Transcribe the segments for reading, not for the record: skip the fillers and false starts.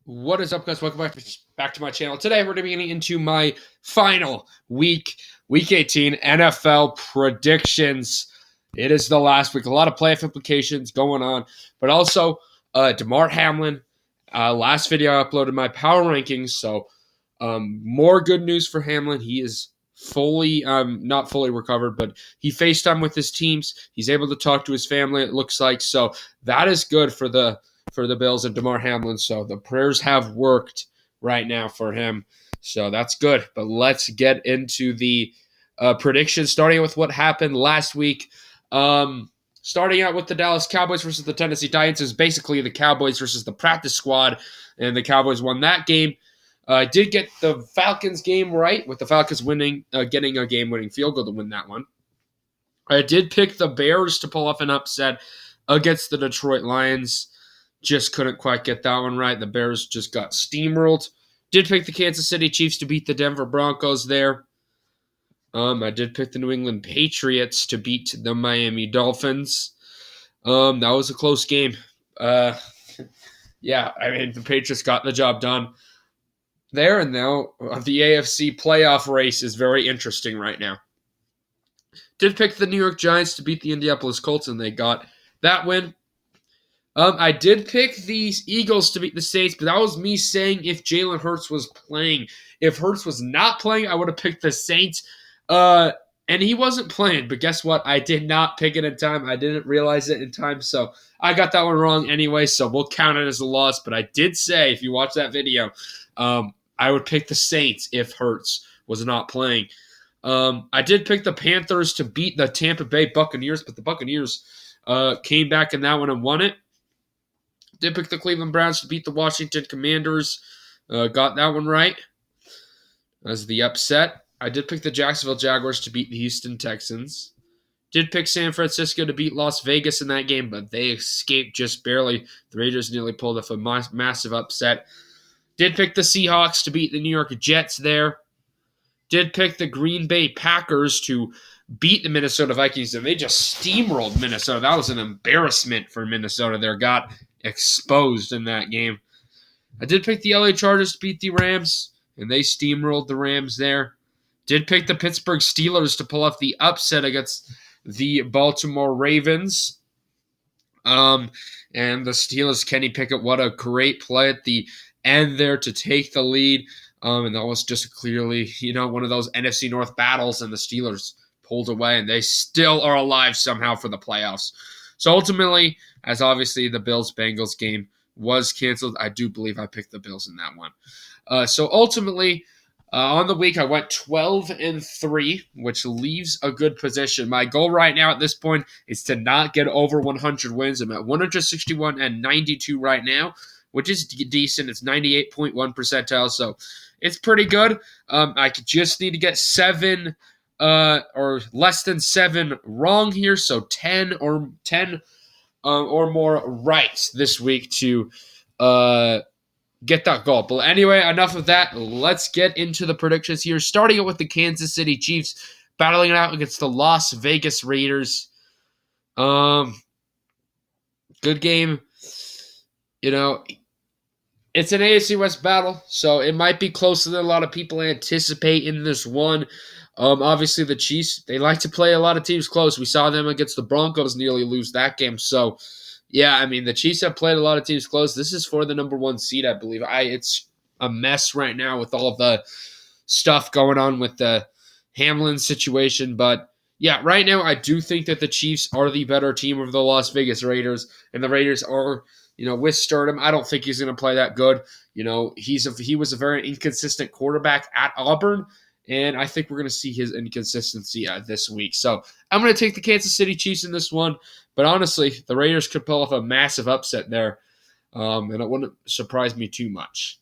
What is up, guys? Welcome back to my channel. Today, we're going to be getting into my final week 18 NFL predictions. It is the last week. A lot of playoff implications going on, but also DeMar Hamlin. Last video, I uploaded my power rankings, so more good news for Hamlin. He is fully, not fully recovered, but he FaceTime with his teams. He's able to talk to his family, it looks like. So that is good for the Bills and DeMar Hamlin. So the prayers have worked right now for him. So that's good. But let's get into the predictions, starting with what happened last week. Starting out with the Dallas Cowboys versus the Tennessee Titans is basically the Cowboys versus the practice squad, and the Cowboys won that game. I did get the Falcons game right, with the Falcons getting a game-winning field goal to win that one. I did pick the Bears to pull off an upset against the Detroit Lions. Just couldn't quite get that one right. The Bears just got steamrolled. Did pick the Kansas City Chiefs to beat the Denver Broncos there. I did pick the New England Patriots to beat the Miami Dolphins. That was a close game. Yeah, I mean, the Patriots got the job done there, and now the AFC playoff race is very interesting right now. Did pick the New York Giants to beat the Indianapolis Colts, and they got that win. I did pick these Eagles to beat the Saints, but that was me saying if Jalen Hurts was playing. If Hurts was not playing, I would have picked the Saints. And he wasn't playing, but guess what? I did not pick it in time. I didn't realize it in time, so I got that one wrong anyway, so we'll count it as a loss. But I did say, if you watch that video, I would pick the Saints if Hurts was not playing. I did pick the Panthers to beat the Tampa Bay Buccaneers, but the Buccaneers came back in that one and won it. Did pick the Cleveland Browns to beat the Washington Commanders. Got that one right as the upset. I did pick the Jacksonville Jaguars to beat the Houston Texans. Did pick San Francisco to beat Las Vegas in that game, but they escaped just barely. The Raiders nearly pulled off a massive upset. Did pick the Seahawks to beat the New York Jets there. Did pick the Green Bay Packers to beat the Minnesota Vikings, and they just steamrolled Minnesota. That was an embarrassment for Minnesota. They got exposed in that game. I did pick the LA Chargers to beat the Rams, and they steamrolled the Rams there. Did pick the Pittsburgh Steelers to pull off the upset against the Baltimore Ravens. And the Steelers, Kenny Pickett, what a great play at the end there to take the lead. And that was just clearly, one of those NFC North battles, and the Steelers pulled away, and they still are alive somehow for the playoffs. So ultimately, as obviously the Bills-Bengals game was canceled, I do believe I picked the Bills in that one. So ultimately, on the week, I went 12-3, which leaves a good position. My goal right now at this point is to not get over 100 wins. I'm at 161-92 right now, which is decent. It's 98.1 percentile, so it's pretty good. I just need to get 7 or less than 7 wrong here, so 10 or more right this week to get that goal. But anyway, enough of that. Let's get into the predictions here, starting out with the Kansas City Chiefs battling it out against the Las Vegas Raiders. Good game. It's an AFC West battle, so it might be closer than a lot of people anticipate in this one. Obviously, the Chiefs, they like to play a lot of teams close. We saw them against the Broncos nearly lose that game. So, yeah, I mean, the Chiefs have played a lot of teams close. This is for the number 1 seed, I believe. It's a mess right now with all of the stuff going on with the Hamlin situation. But, yeah, right now I do think that the Chiefs are the better team of the Las Vegas Raiders, and the Raiders are – with Sturdom, I don't think he's going to play that good. He was a very inconsistent quarterback at Auburn, and I think we're going to see his inconsistency this week. So I'm going to take the Kansas City Chiefs in this one, but honestly, the Raiders could pull off a massive upset there, and it wouldn't surprise me too much.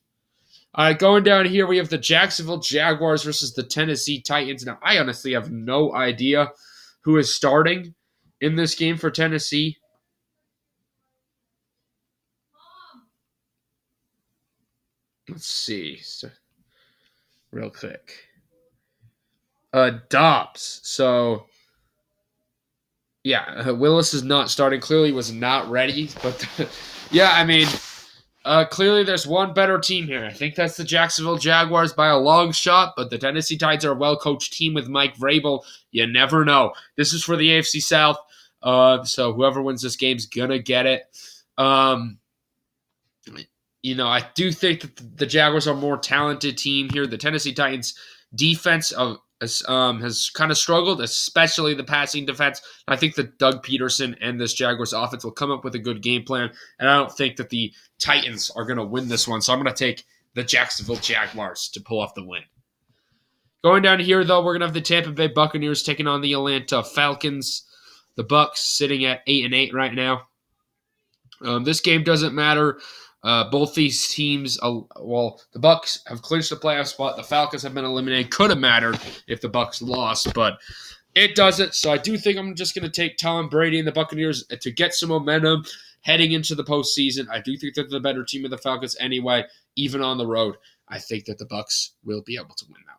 All right, going down here, we have the Jacksonville Jaguars versus the Tennessee Titans. Now, I honestly have no idea who is starting in this game for Tennessee. Let's see. Real quick. Dobbs. So, yeah, Willis is not starting. Clearly was not ready. But, yeah, I mean, Clearly, there's one better team here. I think that's the Jacksonville Jaguars by a long shot, but the Tennessee Titans are a well-coached team with Mike Vrabel. You never know. This is for the AFC South, so whoever wins this game's gonna get it. Um, I do think that the Jaguars are a more talented team here. The Tennessee Titans defense has kind of struggled, especially the passing defense. I think that Doug Peterson and this Jaguars offense will come up with a good game plan, and I don't think that the Titans are going to win this one. So I'm going to take the Jacksonville Jaguars to pull off the win. Going down here, though, we're going to have the Tampa Bay Buccaneers taking on the Atlanta Falcons. The Bucs sitting at 8-8 right now. This game doesn't matter. Both these teams, the Bucs have clinched the playoff spot. The Falcons have been eliminated. Could have mattered if the Bucs lost, but it doesn't. So I do think I'm just going to take Tom Brady and the Buccaneers to get some momentum heading into the postseason. I do think that they're the better team of the Falcons anyway, even on the road. I think that the Bucs will be able to win that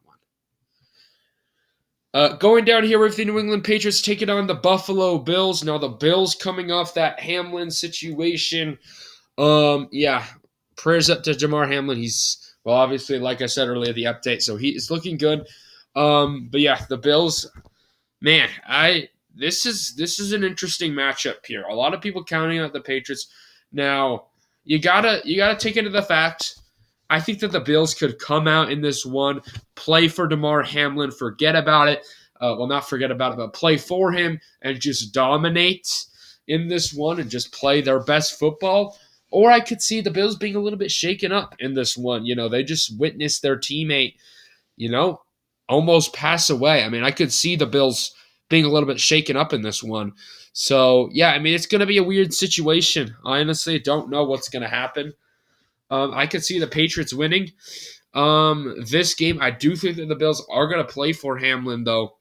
one. Going down here with the New England Patriots taking on the Buffalo Bills. Now the Bills coming off that Hamlin situation. Prayers up to Damar Hamlin. He's, well, obviously, like I said earlier, the update, so he is looking good. But yeah, the Bills, man, this is an interesting matchup here. A lot of people counting out the Patriots. Now, you gotta take into the fact, I think that the Bills could come out in this one, play for Damar Hamlin, forget about it. Not forget about it, but play for him and just dominate in this one and just play their best football. Or I could see the Bills being a little bit shaken up in this one. They just witnessed their teammate, almost pass away. I mean, I could see the Bills being a little bit shaken up in this one. So, yeah, I mean, it's going to be a weird situation. I honestly don't know what's going to happen. I could see the Patriots winning this game. I do think that the Bills are going to play for Hamlin, though.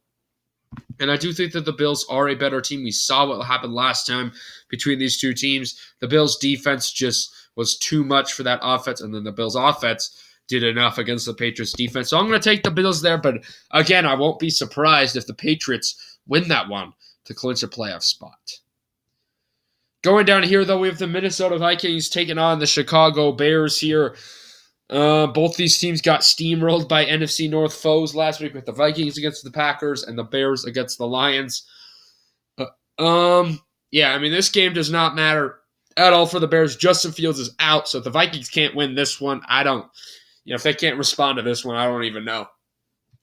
And I do think that the Bills are a better team. We saw what happened last time between these two teams. The Bills' defense just was too much for that offense, and then the Bills' offense did enough against the Patriots' defense. So I'm going to take the Bills there, but again, I won't be surprised if the Patriots win that one to clinch a playoff spot. Going down here, though, we have the Minnesota Vikings taking on the Chicago Bears here. Both these teams got steamrolled by NFC North foes last week with the Vikings against the Packers and the Bears against the Lions. This game does not matter at all for the Bears. Justin Fields is out, so if the Vikings can't win this one, if they can't respond to this one, I don't even know.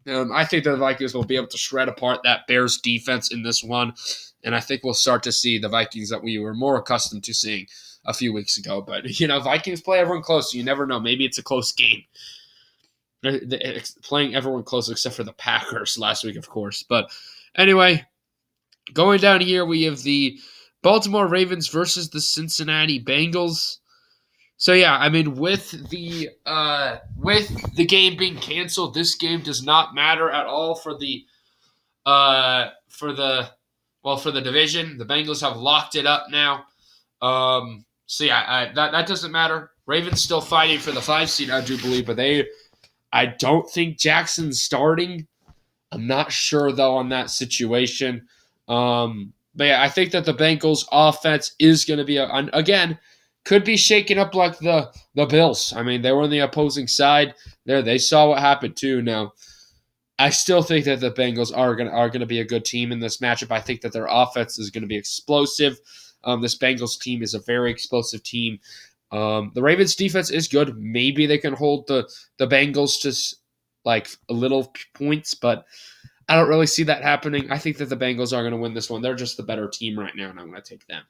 I think the Vikings will be able to shred apart that Bears defense in this one, and I think we'll start to see the Vikings that we were more accustomed to seeing a few weeks ago. But, Vikings play everyone close, so you never know. Maybe it's a close game. Playing everyone close except for the Packers last week, of course. But anyway, going down here, we have the Baltimore Ravens versus the Cincinnati Bengals. So, yeah, I mean, with the game being canceled, this game does not matter at all for the division. The Bengals have locked it up now. That doesn't matter. Ravens still fighting for the 5 seed, I do believe, but I don't think Jackson's starting. I'm not sure, though, on that situation. I think that the Bengals offense is going to be, again, could be shaken up like the Bills. I mean, they were on the opposing side there. They saw what happened, too. Now, I still think that the Bengals are going to be a good team in this matchup. I think that their offense is going to be explosive. This Bengals team is a very explosive team. The Ravens defense is good. Maybe they can hold the Bengals to like a little points, but I don't really see that happening. I think that the Bengals are going to win this one. They're just the better team right now, and I'm going to take them.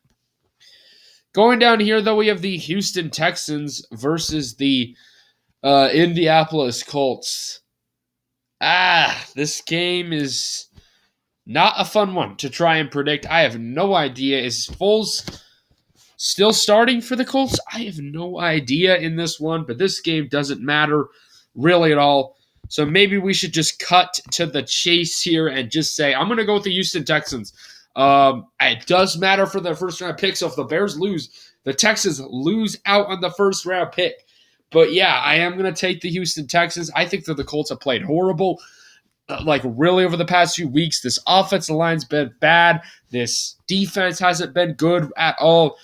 Going down here, though, we have the Houston Texans versus the Indianapolis Colts. This game is not a fun one to try and predict. I have no idea. Is Foles still starting for the Colts? I have no idea in this one, but this game doesn't matter really at all. So maybe we should just cut to the chase here and just say, I'm going to go with the Houston Texans. It does matter for the first round pick, so if the Bears lose, the Texans lose out on the first round pick. But yeah, I am going to take the Houston Texans. I think that the Colts have played horrible. Really over the past few weeks, this offensive line's been bad. This defense hasn't been good at all.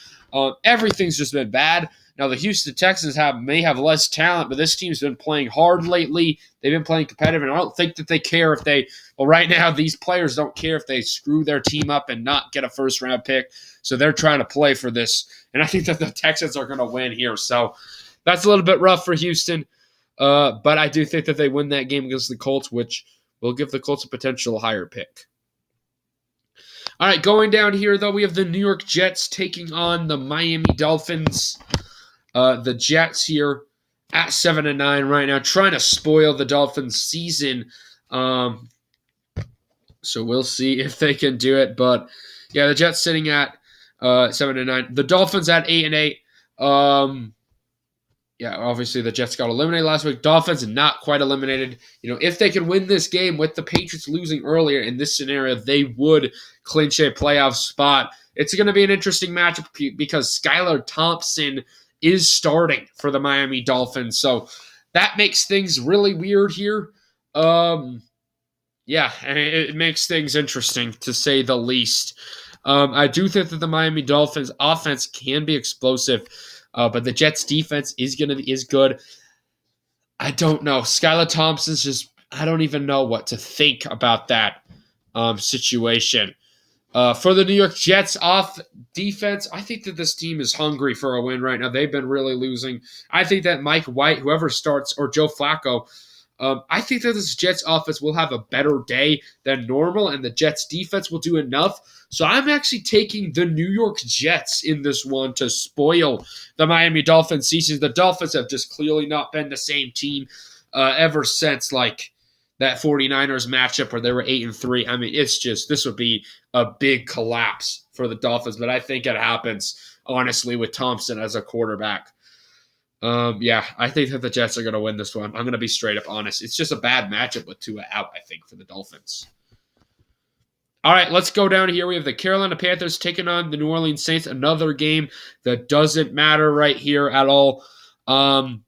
Everything's just been bad. Now, the Houston Texans may have less talent, but this team's been playing hard lately. They've been playing competitive, and I don't think that they care if they – well, right now, these players don't care if they screw their team up and not get a first-round pick, so they're trying to play for this. And I think that the Texans are going to win here. So that's a little bit rough for Houston, but I do think that they win that game against the Colts, which will give the Colts a potential higher pick. All right, going down here, though, we have the New York Jets taking on the Miami Dolphins. The Jets here at 7-9 right now, trying to spoil the Dolphins' season. So we'll see if they can do it. But, yeah, the Jets sitting at 7-9. The Dolphins at 8-8. Yeah, obviously the Jets got eliminated last week. Dolphins not quite eliminated. If they could win this game with the Patriots losing earlier in this scenario, they would clinch a playoff spot. It's going to be an interesting matchup because Skylar Thompson is starting for the Miami Dolphins. So that makes things really weird here. Yeah, and it makes things interesting to say the least. I do think that the Miami Dolphins offense can be explosive. But the Jets' defense is good. I don't know. Skylar Thompson's just – I don't even know what to think about that situation. For the New York Jets off defense, I think that this team is hungry for a win right now. They've been really losing. I think that Mike White, whoever starts, or Joe Flacco, I think that this Jets offense will have a better day than normal, and the Jets defense will do enough. So I'm actually taking the New York Jets in this one to spoil the Miami Dolphins season. The Dolphins have just clearly not been the same team ever since like that 49ers matchup where they were 8-3. I mean, it's just this would be a big collapse for the Dolphins, but I think it happens honestly with Thompson as a quarterback. Yeah, I think that the Jets are going to win this one. I'm going to be straight up honest. It's just a bad matchup with Tua out, I think, for the Dolphins. All right, let's go down here. We have the Carolina Panthers taking on the New Orleans Saints. Another game that doesn't matter right here at all. So,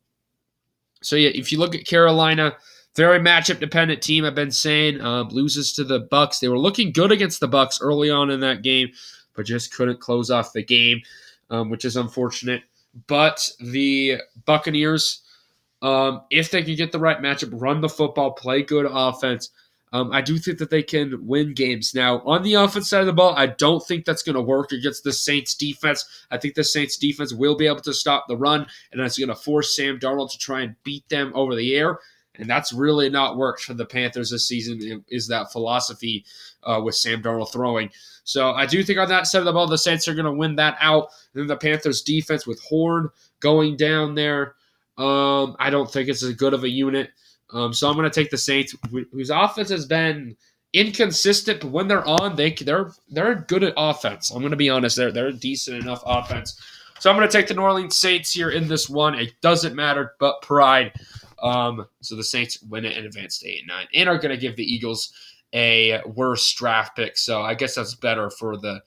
yeah, if you look at Carolina, very matchup-dependent team, I've been saying. Loses to the Bucs. They were looking good against the Bucs early on in that game, but just couldn't close off the game, which is unfortunate. But the Buccaneers, if they can get the right matchup, run the football, play good offense, I do think that they can win games. Now, on the offense side of the ball, I don't think that's going to work against the Saints defense. I think the Saints defense will be able to stop the run, and that's going to force Sam Darnold to try and beat them over the air. And that's really not worked for the Panthers this season, is that philosophy with Sam Darnold throwing. So I do think on that side of the ball, the Saints are going to win that out. And then the Panthers defense with Horn going down there, I don't think it's as good of a unit. So I'm going to take the Saints, whose offense has been inconsistent, but when they're on, they're good at offense. I'm going to be honest, they're a decent enough offense. So I'm going to take the New Orleans Saints here in this one. It doesn't matter, but pride. So the Saints win it and advance to 8-9, and are going to give the Eagles a worse draft pick. So I guess that's better for the.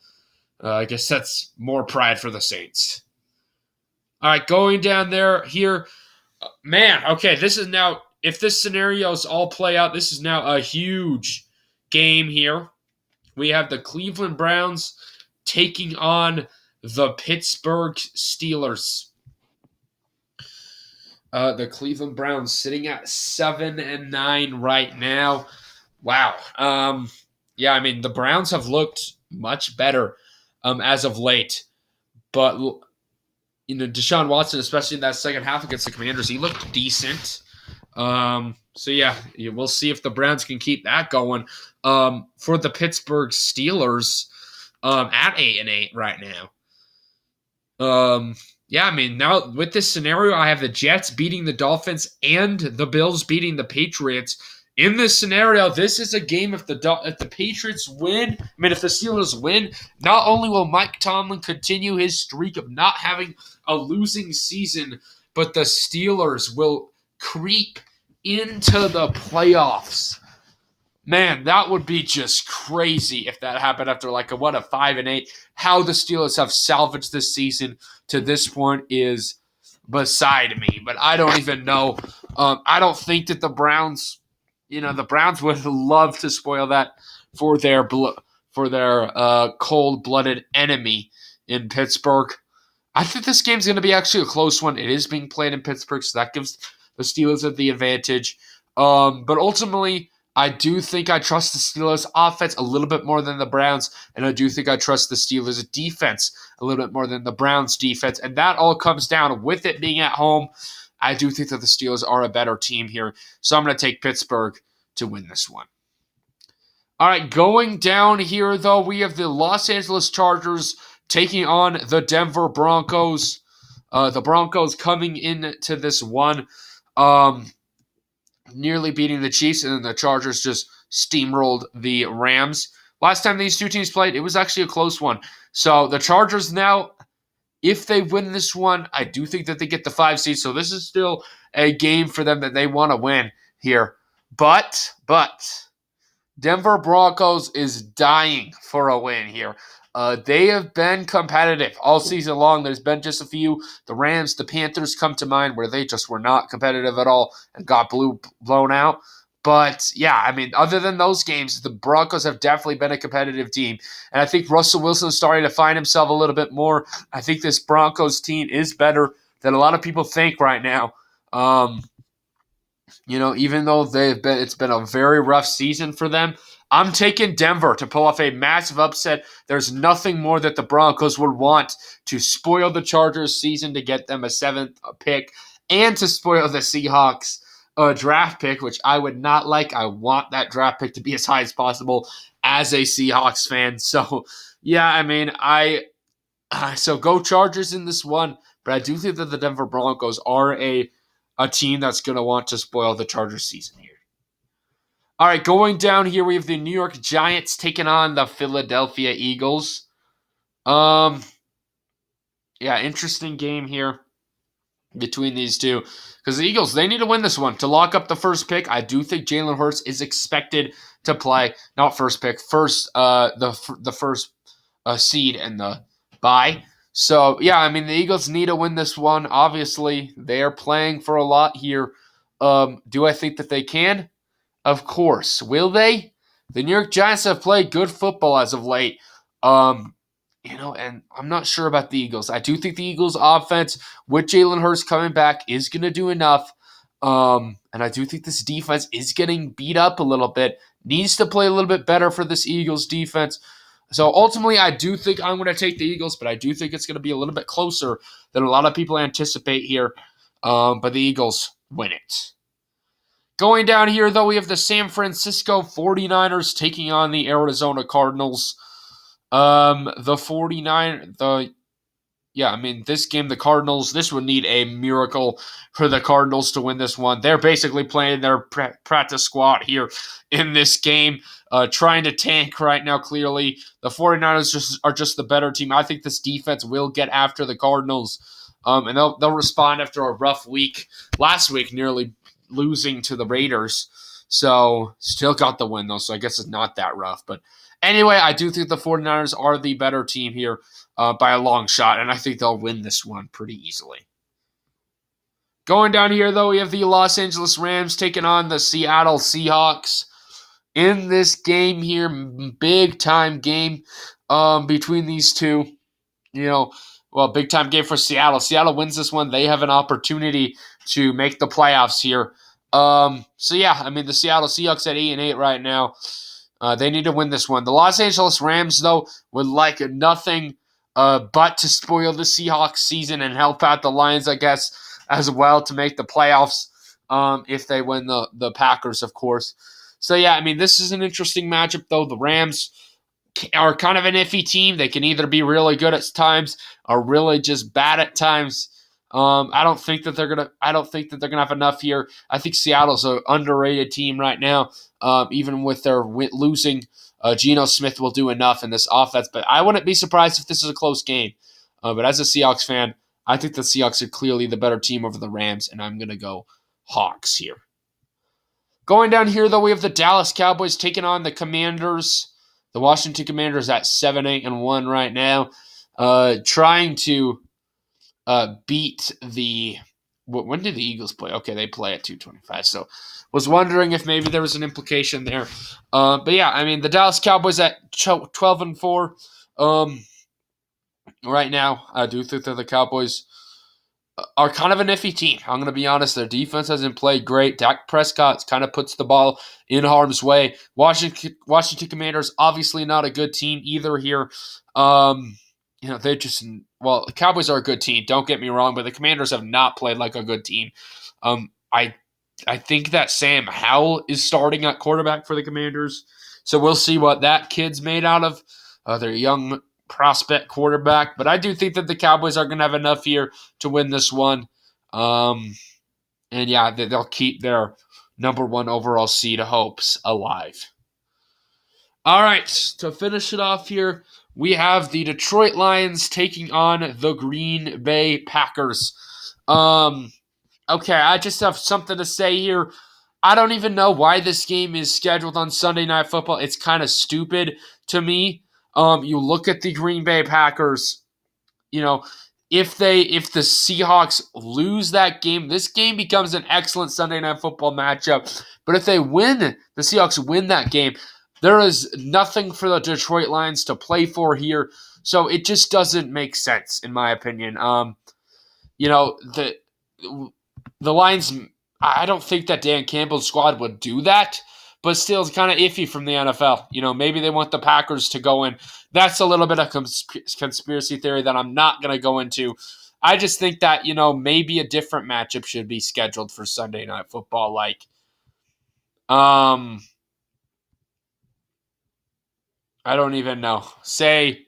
I guess that's more pride for the Saints. All right, going down there here, man. Okay, this is now. If this scenario's all play out, this is now a huge game here. We have the Cleveland Browns taking on the Pittsburgh Steelers. The Cleveland Browns sitting at 7-9 right now. Wow. Yeah, I mean, the Browns have looked much better as of late. But, Deshaun Watson, especially in that second half against the Commanders, he looked decent. So, yeah, we'll see if the Browns can keep that going. For the Pittsburgh Steelers at 8-8 right now. Yeah, I mean, now with this scenario, I have the Jets beating the Dolphins and the Bills beating the Patriots. In this scenario, this is a game if the Patriots win, if the Steelers win, not only will Mike Tomlin continue his streak of not having a losing season, but the Steelers will creep into the playoffs. Man, that would be just crazy if that happened after a 5-8. How the Steelers have salvaged this season to this point is beside me. But I don't even know. I don't think that the Browns, the Browns would love to spoil that for their cold-blooded enemy in Pittsburgh. I think this game's going to be actually a close one. It is being played in Pittsburgh, so that gives the Steelers the advantage. But ultimately, I do think I trust the Steelers offense a little bit more than the Browns, and I do think I trust the Steelers defense a little bit more than the Browns defense. And that all comes down with it being at home. I do think that the Steelers are a better team here, so I'm going to take Pittsburgh to win this one. All right, going down here, though, we have the Los Angeles Chargers taking on the Denver Broncos. The Broncos coming into this one, nearly beating the Chiefs, and then the Chargers just steamrolled the Rams. Last time these two teams played, it was actually a close one. So the Chargers now, if they win this one, I do think that they get the 5 seed. So this is still a game for them that they want to win here. But Denver Broncos is dying for a win here. They have been competitive all season long. There's been just a few. The Rams, the Panthers come to mind where they just were not competitive at all and got blown out. But, yeah, I mean, other than those games, the Broncos have definitely been a competitive team. And I think Russell Wilson is starting to find himself a little bit more. I think this Broncos team is better than a lot of people think right now. Even though it's been a very rough season for them, I'm taking Denver to pull off a massive upset. There's nothing more that the Broncos would want to spoil the Chargers season to get them a 7th pick and to spoil the Seahawks draft pick, which I would not like. I want that draft pick to be as high as possible as a Seahawks fan. So, yeah, I mean, so go Chargers in this one, but I do think that the Denver Broncos are a team that's going to want to spoil the Chargers season here. All right, going down here, we have the New York Giants taking on the Philadelphia Eagles. Interesting game here between these two. Because the Eagles, they need to win this one to lock up the first pick. I do think Jalen Hurts is expected to play. Not first pick, the first seed and the bye. So, yeah, I mean, the Eagles need to win this one. Obviously, they are playing for a lot here. Do I think that they can? Of course. Will they? The New York Giants have played good football as of late. And I'm not sure about the Eagles. I do think the Eagles' offense, with Jalen Hurts coming back, is going to do enough. And I do think this defense is getting beat up a little bit. Needs to play a little bit better for this Eagles defense. So ultimately, I do think I'm going to take the Eagles, but I do think it's going to be a little bit closer than a lot of people anticipate here. But the Eagles win it. Going down here, though, we have the San Francisco 49ers taking on the Arizona Cardinals. This game, the Cardinals, this would need a miracle for the Cardinals to win this one. They're basically playing their practice squad here in this game, trying to tank right now, clearly. The 49ers are just the better team. I think this defense will get after the Cardinals, and they'll respond after a rough week. Last week, nearly losing to the Raiders. So, still got the win, though, so I guess it's not that rough. But anyway, I do think the 49ers are the better team here by a long shot, and I think they'll win this one pretty easily. Going down here, though, we have the Los Angeles Rams taking on the Seattle Seahawks. In this game here, big-time game between these two. Big-time game for Seattle. Seattle wins this one. They have an opportunity to make the playoffs here. The Seattle Seahawks at 8-8 right now. They need to win this one. The Los Angeles Rams, though, would like nothing but to spoil the Seahawks season and help out the Lions, I guess, as well to make the playoffs if they win the Packers, of course. So, yeah, I mean, this is an interesting matchup, though. The Rams are kind of an iffy team. They can either be really good at times or really just bad at times. I don't think that they're gonna have enough here. I think Seattle's an underrated team right now. Even with their losing, Geno Smith will do enough in this offense. But I wouldn't be surprised if this is a close game. But as a Seahawks fan, I think the Seahawks are clearly the better team over the Rams, and I'm gonna go Hawks here. Going down here, though, we have the Dallas Cowboys taking on the Commanders. The Washington Commanders at 7-8-1 right now, trying to beat the. When did the Eagles play? Okay, they play at 2:25. So, was wondering if maybe there was an implication there. But yeah, I mean the Dallas Cowboys at 12-4. right now. I do think that the Cowboys are kind of an iffy team. I'm going to be honest. Their defense hasn't played great. Dak Prescott kind of puts the ball in harm's way. Washington Commanders, obviously not a good team either here. They just, well, the Cowboys are a good team. Don't get me wrong, but the Commanders have not played like a good team. I think that Sam Howell is starting at quarterback for the Commanders. So we'll see what that kid's made out of. Their young prospect quarterback. But I do think that the Cowboys are going to have enough here to win this one. And yeah, they'll keep their number one overall seed hopes alive. All right, to finish it off here, we have the Detroit Lions taking on the Green Bay Packers. Okay, I just have something to say here. I don't even know why this game is scheduled on Sunday Night Football. It's kind of stupid to me. You look at the Green Bay Packers, if the Seahawks lose that game, this game becomes an excellent Sunday Night Football matchup. But if the Seahawks win that game, there is nothing for the Detroit Lions to play for here. So it just doesn't make sense, in my opinion. The Lions, I don't think that Dan Campbell's squad would do that, but still it's kind of iffy from the NFL. Maybe they want the Packers to go in. That's a little bit of conspiracy theory that I'm not going to go into. I just think that, maybe a different matchup should be scheduled for Sunday Night Football. I don't even know. Say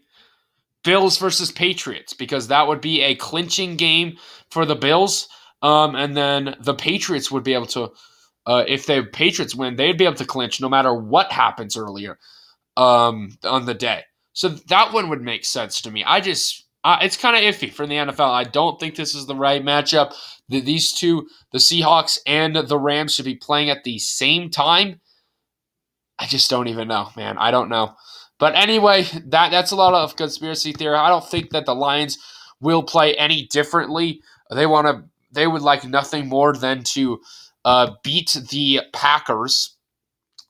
Bills versus Patriots, because that would be a clinching game for the Bills. And then the Patriots would be able to, if the Patriots win, they'd be able to clinch no matter what happens earlier on the day. So that one would make sense to me. It's kind of iffy for the NFL. I don't think this is the right matchup. These two, the Seahawks and the Rams, should be playing at the same time. I just don't even know, man. I don't know. But anyway, that's a lot of conspiracy theory. I don't think that the Lions will play any differently. They would like nothing more than to beat the Packers.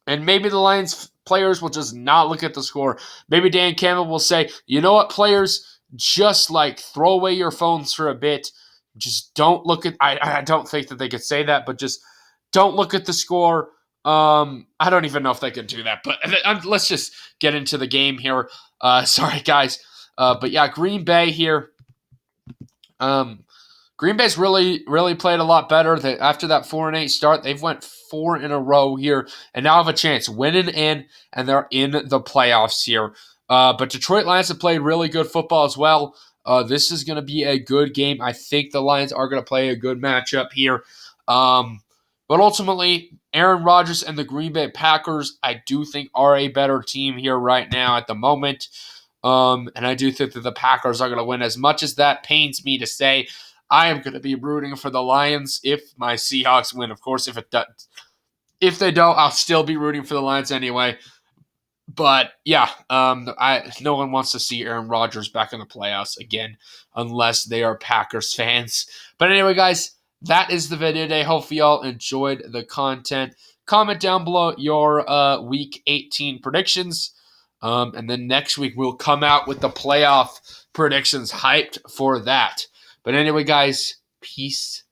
And maybe the Lions players will just not look at the score. Maybe Dan Campbell will say, you know what, players, just throw away your phones for a bit. Just don't look at, I don't think that they could say that, but just don't look at the score. I don't even know if they could do that, but let's just get into the game here. Sorry, guys. But yeah, Green Bay here. Green Bay's really, really played a lot better. After that 4-8 start, they've went 4 in a row here, and now have a chance winning in, and they're in the playoffs here. But Detroit Lions have played really good football as well. This is going to be a good game. I think the Lions are going to play a good matchup here. But ultimately, Aaron Rodgers and the Green Bay Packers, I do think, are a better team here right now at the moment. And I do think that the Packers are going to win. As much as that pains me to say, I am going to be rooting for the Lions if my Seahawks win. Of course, if they don't, I'll still be rooting for the Lions anyway. But yeah, no one wants to see Aaron Rodgers back in the playoffs again unless they are Packers fans. But anyway, guys, that is the video today. Hopefully y'all enjoyed the content. Comment down below your Week 18 predictions. And then next week we'll come out with the playoff predictions. Hyped for that. But anyway, guys, peace